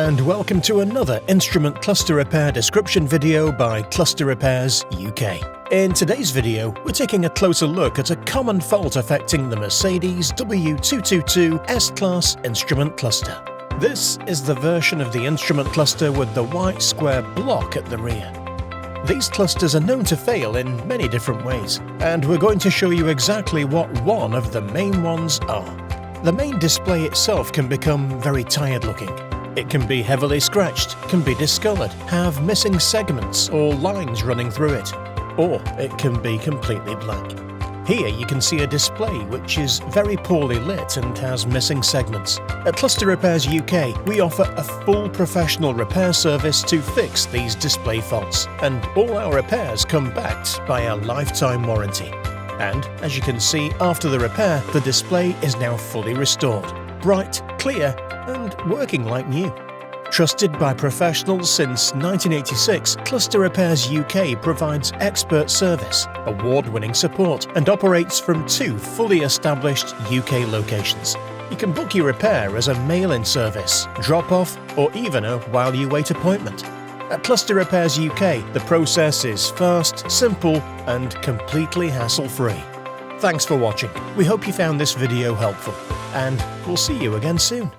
and welcome to another instrument cluster repair description video by Cluster Repairs UK. In today's video, we're taking a closer look at a common fault affecting the Mercedes W222 S-Class instrument cluster. This is the version of the instrument cluster with the white square block at the rear. These clusters are known to fail in many different ways, and we're going to show you exactly what one of the main ones are. The main display itself can become very tired looking. It can be heavily scratched, can be discolored, have missing segments or lines running through it, or it can be completely black. Here you can see a display which is very poorly lit and has missing segments. At Cluster Repairs UK, we offer a full professional repair service to fix these display faults, and all our repairs come backed by a lifetime warranty. And, as you can see, after the repair, the display is now fully restored, bright, clear, and working like new. Trusted by professionals since 1986, Cluster Repairs UK provides expert service, award-winning support, and operates from 2 fully established UK locations. You can book your repair as a mail-in service, drop-off, or even a while-you-wait appointment. At Cluster Repairs UK, the process is fast, simple, and completely hassle-free. Thanks for watching. We hope you found this video helpful, and we'll see you again soon.